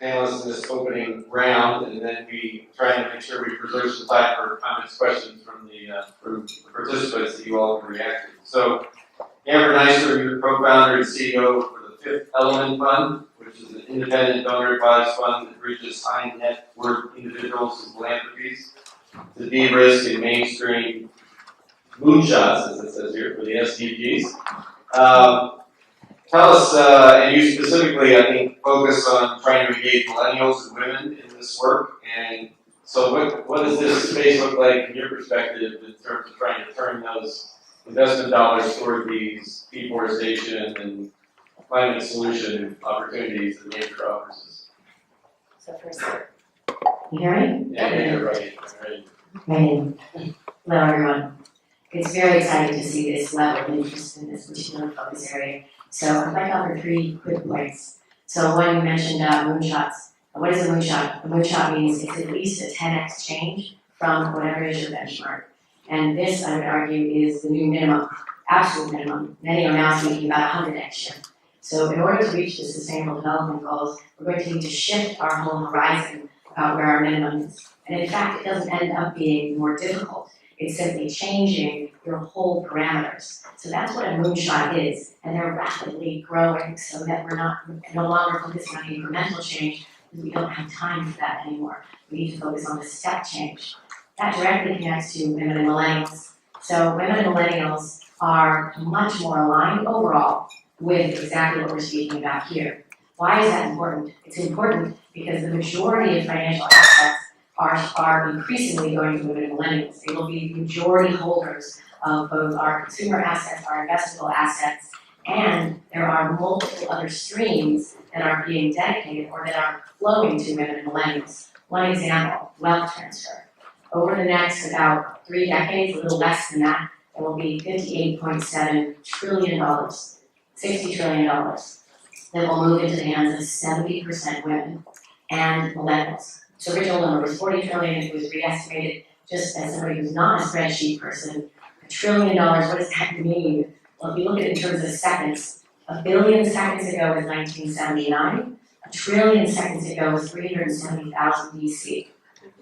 panelists in this opening round, and then we try and make sure we preserve some time for comments, questions from the participants that you all can react to. So, Amber Nystrom, you're co-founder and CEO for the Fifth Element Fund, which is an independent donor-advised fund that bridges high net worth individuals and philanthropies to de-risk and mainstream moonshots, as it says here, for the SDGs. Tell us, and you specifically, I think, focus on trying to engage millennials and women in this work. And so what does this space look like from your perspective in terms of trying to turn those investment dollars toward these deforestation and climate solution opportunities that nature offers us? So first, you hear me? Yeah, you're right. Right. Hello, everyone. It's very exciting to see this level of interest in this particular focus area. So I'd like to offer 3 quick points. So one, you mentioned moonshots. What is a moonshot? A moonshot means it's at least a 10x change from whatever is your benchmark. And this, I would argue, is the new minimum, absolute minimum. Many are now speaking about 100x shift. So in order to reach the Sustainable Development Goals, we're going to need to shift our whole horizon about where our minimum is. And in fact, it doesn't end up being more difficult. It's simply changing your whole parameters. So that's what a moonshot is, and they're rapidly growing so that we're no longer focusing on incremental change, because we don't have time for that anymore. We need to focus on the step change. That directly connects to women and millennials. So women and millennials are much more aligned overall with exactly what we're speaking about here. Why is that important? It's important because the majority of financial assets are increasingly going to women and millennials. They will be the majority holders of both our consumer assets, our investable assets, and there are multiple other streams that are being dedicated or that are flowing to women and millennials. One example, wealth transfer. Over the next about 3 decades, a little less than that, there will be $58.7 trillion, $60 trillion that will move into the hands of 70% women and millennials. So original number was 40 trillion, it was re-estimated just as somebody who's not a spreadsheet person. $1 trillion, what does that mean? Well, if you look at it in terms of seconds, 1 billion seconds ago was 1979, 1 trillion seconds ago was 370,000 BC.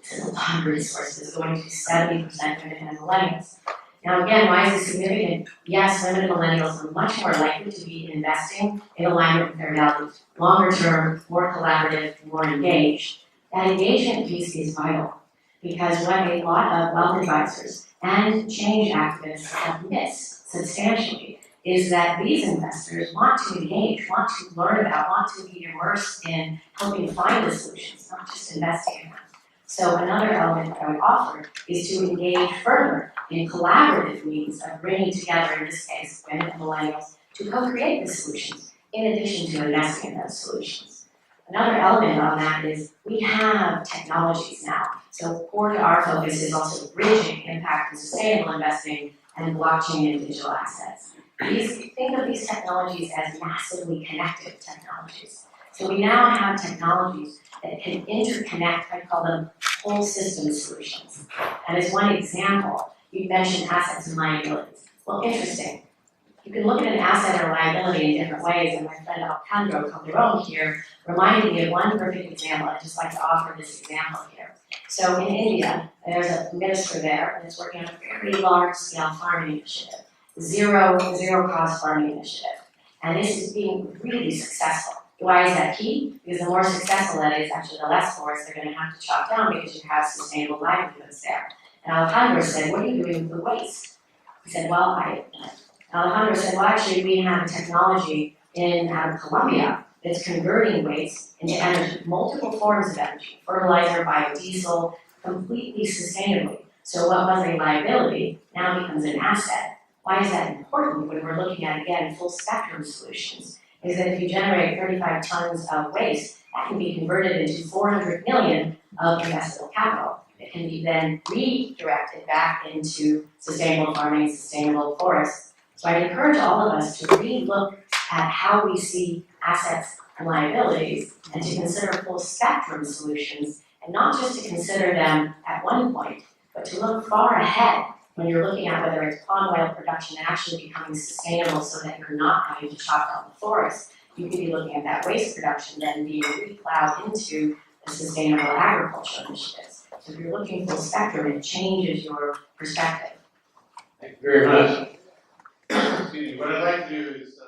This is a lot of resources going to 70% women and millennials. Now again, why is this significant? Yes, women and millennials are much more likely to be investing in alignment with their values. Longer term, more collaborative, more engaged. That engagement piece is vital because what a lot of wealth advisors and change activists have missed substantially is that these investors want to engage, want to learn about, want to be immersed in helping find the solutions, not just investing in them. So another element that I would offer is to engage further in collaborative means of bringing together, in this case, women and millennials, to co-create the solutions, in addition to investing in those solutions. Another element on that is we have technologies now. So core to our focus is also bridging impact and sustainable investing and blockchain and digital assets. Think of these technologies as massively connected technologies. So we now have technologies that can interconnect, I call them whole system solutions. And as one example, you mentioned assets and liabilities. Well, interesting. You can look at an asset or liability in different ways, and my friend Alejandro Calderon here reminded me of one perfect example. I'd just like to offer this example here. So in India, there's a minister there, and it's working on a very large-scale farming initiative, zero cost farming initiative. And this is being really successful. Why is that key? Because the more successful that is, actually the less forests they're going to have to chop down because you have sustainable livelihoods there. And Alejandro said, what are you doing with the waste? He said, Alejandro said, well, actually, we have a technology out of Colombia that's converting waste into energy, multiple forms of energy, fertilizer, biodiesel, completely sustainably. So what was a liability now becomes an asset. Why is that important when we're looking at, again, full spectrum solutions? Is that if you generate 35 tons of waste, that can be converted into 400 million of investable capital. It can be then redirected back into sustainable farming, sustainable forests. So I'd encourage all of us to really look at how we see assets and liabilities and to consider full spectrum solutions and not just to consider them at one point, but to look far ahead when you're looking at whether it's palm oil production actually becoming sustainable so that you're not having to chop down the forest. you could be looking at that waste production then being replowed into the sustainable agriculture initiatives. So if you're looking full spectrum, it changes your perspective. Thank you very much. Excuse me, what I'd like to do is